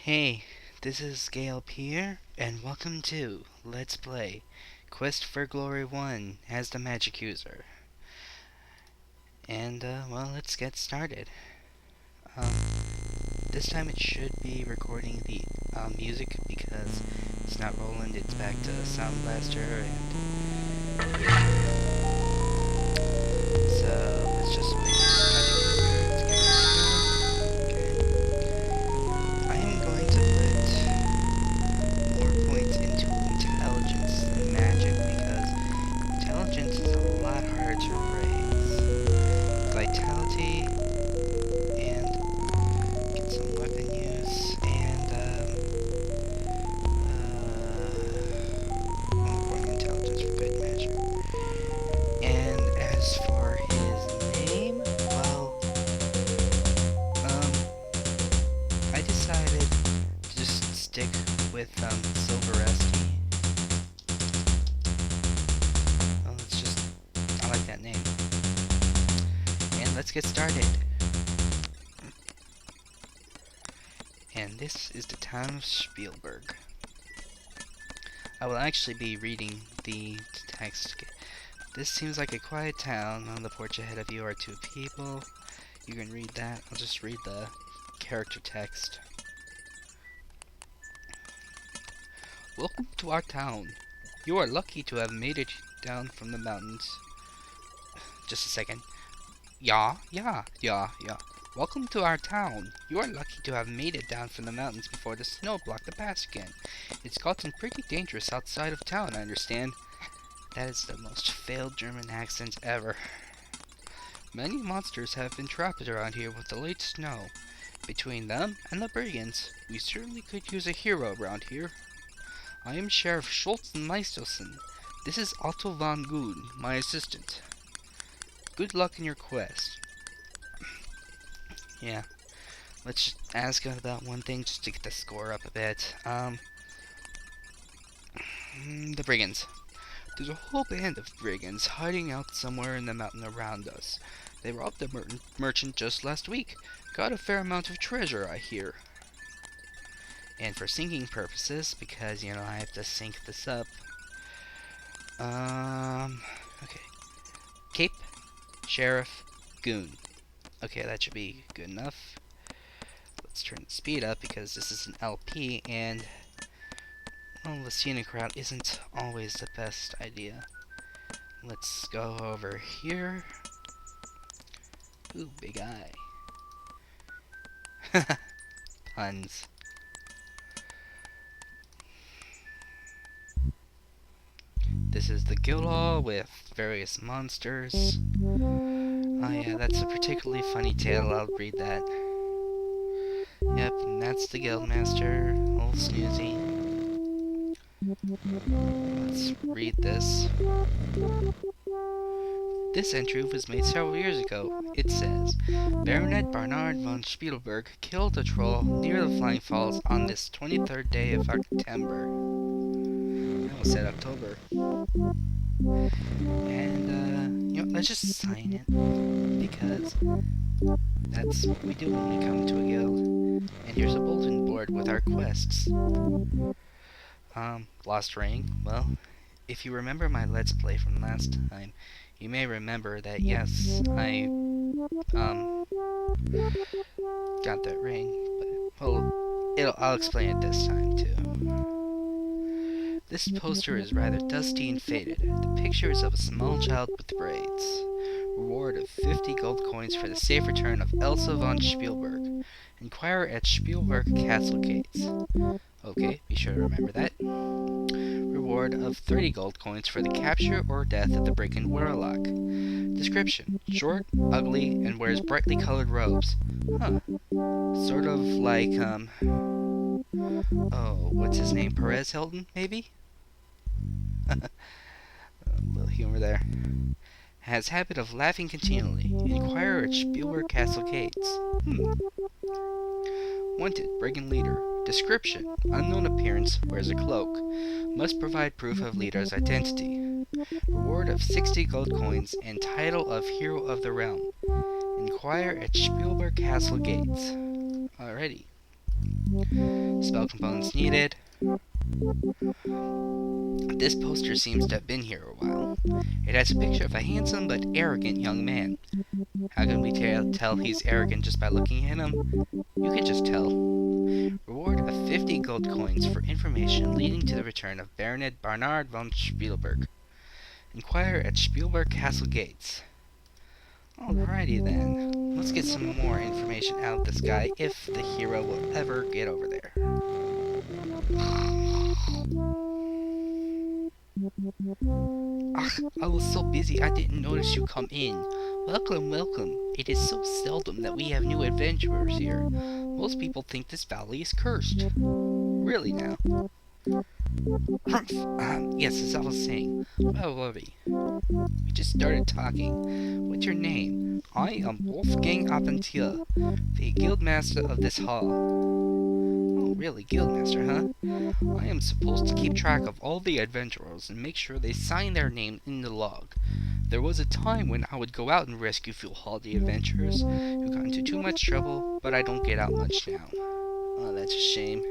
Hey, this is Gale here, and welcome to Let's Play Quest for Glory 1 as the Magic User. And, well, let's get started. This time it should be recording the music because it's not Roland, it's back to Sound Blaster, and so let's just wait for the Magic User to get on. Okay. I am going to put more points into intelligence than magic because intelligence is a lot harder to raise. Vitality and get some weapon use and more point intelligence for good measure. And as for his name, well, I decided to just stick with Silveresky. Well, it's just, I like that name. And let's get started. And this is the town of Spielberg. I will actually be reading the text. This seems like a quiet town. On the porch ahead of you are two people. You can read that. I'll just read the character text. Welcome to our town. You are lucky to have made it down from the mountains. Just a second. Yeah. Welcome to our town. You are lucky to have made it down from the mountains before the snow blocked the pass again. It's gotten pretty dangerous outside of town, I understand. That is the most failed German accent ever. Many monsters have been trapped around here with the late snow. Between them and the brigands, we certainly could use a hero around here. I am Sheriff Schultz Meisterson. This is Otto von Goon, my assistant. Good luck in your quest. Yeah, let's just ask about one thing just to get the score up a bit. The brigands. There's a whole band of brigands hiding out somewhere in the mountain around us. They robbed the merchant just last week. Got a fair amount of treasure, I hear. And for syncing purposes, because, you know, I have to sync this up. Okay. Cape, Sheriff, Goon. Okay, that should be good enough. Let's turn the speed up because this is an LP and, well, the scenic route isn't always the best idea. Let's go over here. Ooh, big eye. Puns. This is the guild hall with various monsters. Oh yeah, that's a particularly funny tale. I'll read that. Yep, and that's the guildmaster. Old Snoozy. Let's read this. This entry was made several years ago. It says, Baronet Bernard von Spielberg killed a troll near the Flying Falls on this 23rd day of September. I almost said October. And, you know, let's just sign it, because that's what we do when we come to a guild. And here's a bulletin board with our quests. Lost Ring. Well, if you remember my Let's Play from last time, you may remember that, yes, I, got that ring, but, well, I'll explain it this time, too. This poster is rather dusty and faded. The picture is of a small child with braids. Reward of 50 gold coins for the safe return of Elsa von Spielberg. Inquire at Spielberg Castle Gates. Okay, be sure to remember that. Reward of 30 gold coins for the capture or death of the brigand Warlock. Description: short, ugly, and wears brightly colored robes. Huh. Sort of like, oh, what's his name? Perez Hilton, maybe? A little humor there. Has habit of laughing continually. Inquire at Spielberg Castle Gates. Wanted, brigand leader. Description: unknown appearance, wears a cloak. Must provide proof of leader's identity. Reward of 60 gold coins and title of Hero of the Realm. Inquire at Spielberg Castle Gates. Alrighty. Spell components needed. This poster seems to have been here a while. It has a picture of a handsome but arrogant young man. How can we tell he's arrogant just by looking at him? You can just tell. Reward of 50 gold coins for information leading to the return of Baronet Bernard von Spielberg. Inquire at Spielberg Castle gates. Alrighty then. Let's get some more information out of this guy if the hero will ever get over there. Ach, I was so busy I didn't notice you come in. Welcome, welcome. It is so seldom that we have new adventurers here. Most people think this valley is cursed. Really now? Humph. Yes, as I was saying. Where were we? We just started talking. What's your name? I am Wolfgang Appentier, the guildmaster of this hall. Oh, really, guildmaster, huh? I am supposed to keep track of all the adventurers and make sure they sign their name in the log. There was a time when I would go out and rescue foolhardy adventurers who got into too much trouble, but I don't get out much now. Oh, that's a shame.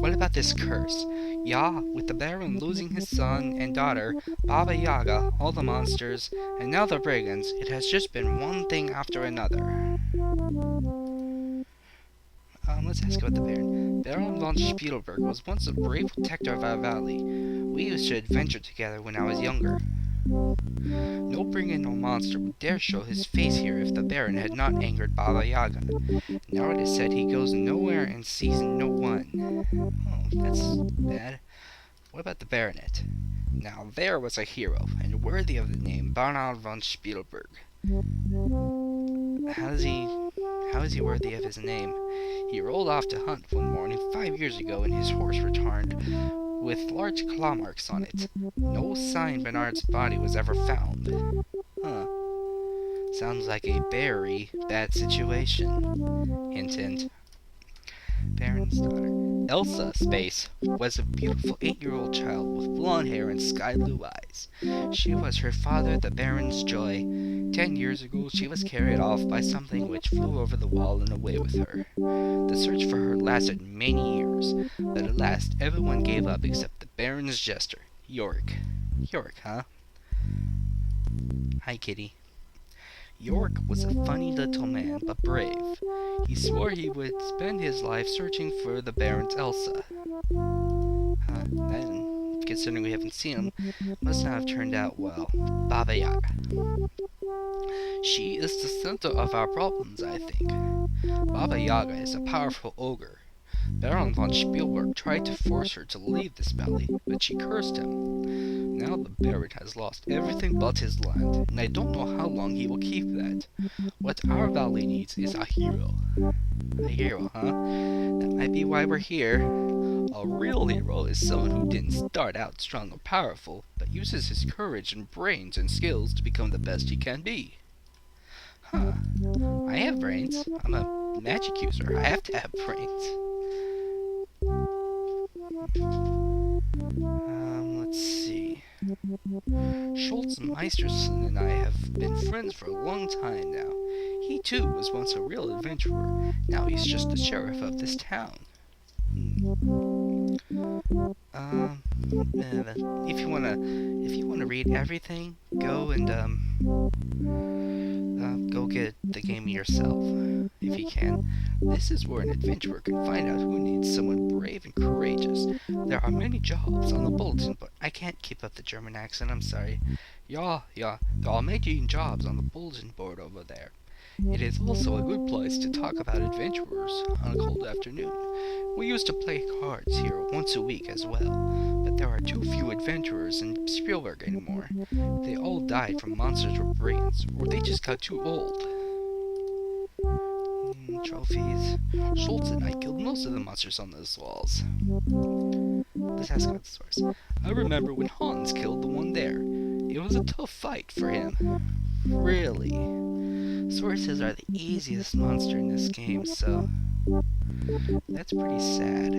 What about this curse? Yeah, with the Baron losing his son and daughter, Baba Yaga, all the monsters, and now the brigands, it has just been one thing after another. Let's ask about the Baron. Baron von Spielberg was once a brave protector of our valley. We used to adventure together when I was younger. No brigand or monster would dare show his face here if the Baron had not angered Baba Yaga. Now it is said he goes nowhere and sees no one. Oh, that's bad. What about the Baronet? Now there was a hero, and worthy of the name Bernard von Spielberg. How is he worthy of his name? He rolled off to hunt one morning 5 years ago, and his horse returned with large claw marks on it. No sign Bernard's body was ever found. Huh. Sounds like a very bad situation. Hint, hint. Baron's daughter. Elsa, space, was a beautiful 8-year-old child with blonde hair and sky blue eyes. She was her father, the Baron's joy. 10 years ago, she was carried off by something which flew over the wall and away with her. The search for her lasted many years, but at last everyone gave up except the Baron's jester, Yorick. Yorick, huh? Hi, kitty. Yorick was a funny little man, but brave. He swore he would spend his life searching for the Baron's Elsa. Then, considering we haven't seen him, must not have turned out well. Baba Yaga. She is the center of our problems, I think. Baba Yaga is a powerful ogre. Baron von Spielberg tried to force her to leave this valley, but she cursed him. Now the Baron has lost everything but his land, and I don't know how long he will keep that. What our valley needs is a hero. A hero, huh? That might be why we're here. A real hero is someone who didn't start out strong or powerful, but uses his courage and brains and skills to become the best he can be. Huh. I have brains. I'm a magic user. I have to have brains. Let's see. Schultz Meisterson and I have been friends for a long time now. He too was once a real adventurer. Now he's just the sheriff of this town. If you wanna read everything, go and go get the game yourself, if you can. This is where an adventurer can find out who needs someone brave and courageous. There are many jobs on the bulletin, but I can't keep up the German accent, I'm sorry. Yeah, there are many jobs on the bulletin board over there. It is also a good place to talk about adventurers on a cold afternoon. We used to play cards here once a week as well, but there are too few adventurers in Spielberg anymore. They all died from monsters or brigands, or they just got too old. Trophies. Schultz and I killed most of the monsters on those walls. Let's ask about the source. I remember when Hans killed the one there. It was a tough fight for him. Really. Sources are the easiest monster in this game, so that's pretty sad.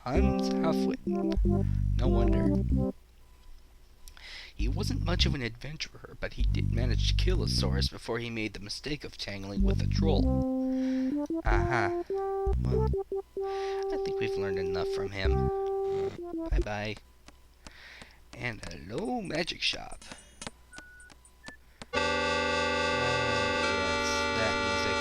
Hans Halfwitten. No wonder. He wasn't much of an adventurer, but he did manage to kill a Saurus before he made the mistake of tangling with a troll. Uh-huh. Well, I think we've learned enough from him. Bye-bye. And hello, magic shop. Yes, that music.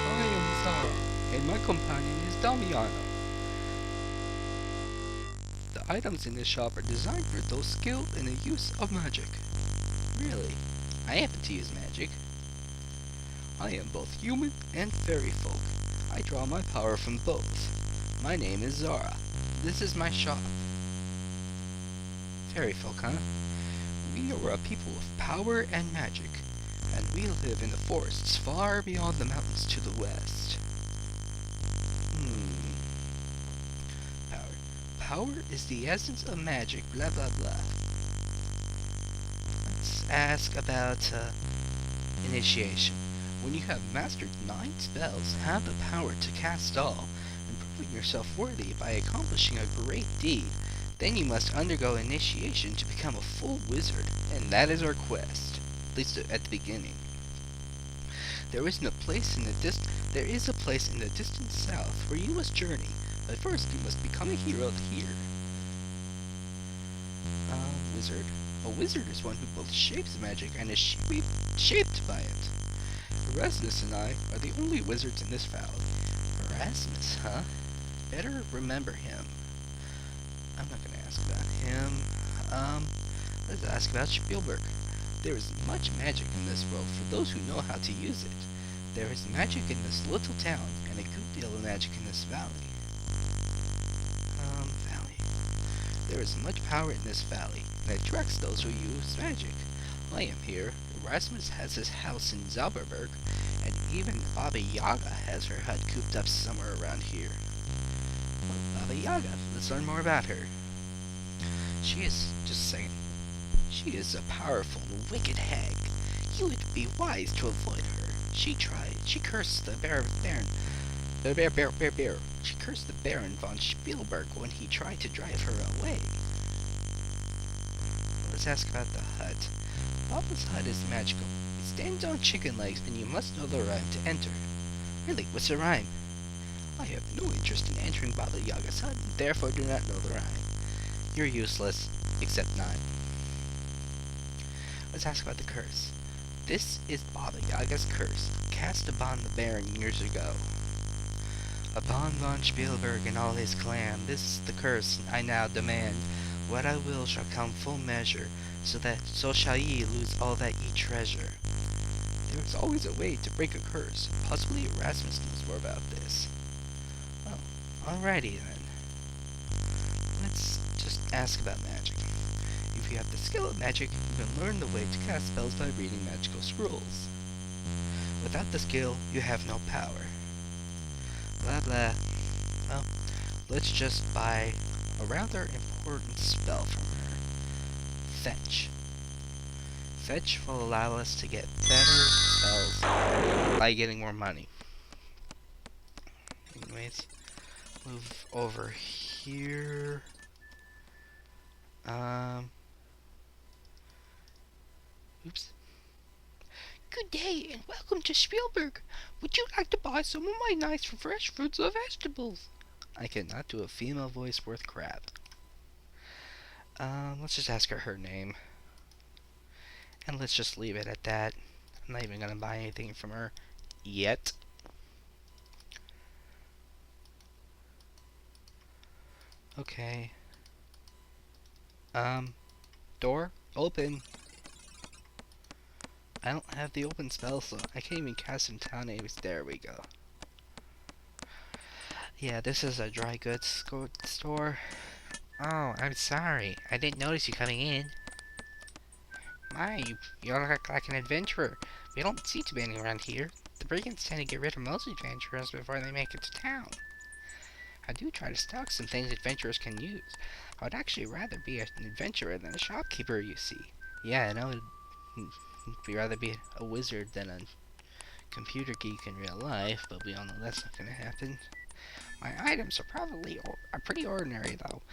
I am Zara, and my companion is Damiano. The items in this shop are designed for those skilled in the use of magic. Really, I happen to use magic. I am both human and fairy folk. I draw my power from both. My name is Zara. This is my shop. Fairy folk, huh? We are a people of power and magic, and we live in the forests far beyond the mountains to the west. Power. Power is the essence of magic, blah blah blah. Let's ask about initiation. When you have mastered 9 spells, have the power to cast all, and proving yourself worthy by accomplishing a great deed, then you must undergo initiation to become a full wizard, and that is our quest, at least at the beginning. There is a place in the distant south where you must journey, but first you must become a hero here. Wizard. A wizard is one who both shapes magic and is shaped by it. Erasmus and I are the only wizards in this valley. Erasmus, huh? Better remember him. I'm not gonna ask about him. Let's ask about Spielberg. There is much magic in this world for those who know how to use it. There is magic in this little town, and a good deal of magic in this valley. Valley. There is much power in this valley, and it attracts those who use magic. I am here. Erasmus has his house in Zauberberg, and even Baba Yaga has her hut cooped up somewhere around here. Baba Yaga, let's learn more about her. She is a powerful and wicked hag. You would be wise to avoid her. She cursed the Baron. She cursed the Baron von Spielberg when he tried to drive her away. Let's ask about the hut. Baba's hut is magical. It stands on chicken legs, and you must know the rhyme to enter. Really, what's the rhyme? I have no interest in entering Baba Yaga's hut, and therefore do not know the rhyme. You're useless, except 9. Let's ask about the curse. This is Baba Yaga's curse, cast upon the Baron years ago. Upon von Spielberg and all his clan, this is the curse I now demand. What I will shall come full measure, so shall ye lose all that ye treasure. There is always a way to break a curse. Possibly Erasmus knows more about this. Well, alrighty then. Let's just ask about magic. If you have the skill of magic, you can learn the way to cast spells by reading magical scrolls. Without the skill, you have no power. Blah blah. Well, let's just buy a rather important spell from her. Fetch. Fetch will allow us to get better spells by getting more money. Anyways, move over here. Oops. Good day and welcome to Spielberg. Would you like to buy some of my nice fresh fruits or vegetables? I cannot do a female voice worth crap. Let's just ask her name. And let's just leave it at that. I'm not even gonna buy anything from her yet. Okay. Door open. I don't have the open spell, so I can't even cast in town names. There we go. Yeah, this is a dry goods store. Oh, I'm sorry. I didn't notice you coming in. My, you look like an adventurer. We don't see too many around here. The brigands tend to get rid of most adventurers before they make it to town. I do try to stock some things adventurers can use. I would actually rather be an adventurer than a shopkeeper, you see. Yeah, I know I'd rather be a wizard than a computer geek in real life, but we all know that's not going to happen. My items are pretty ordinary, though.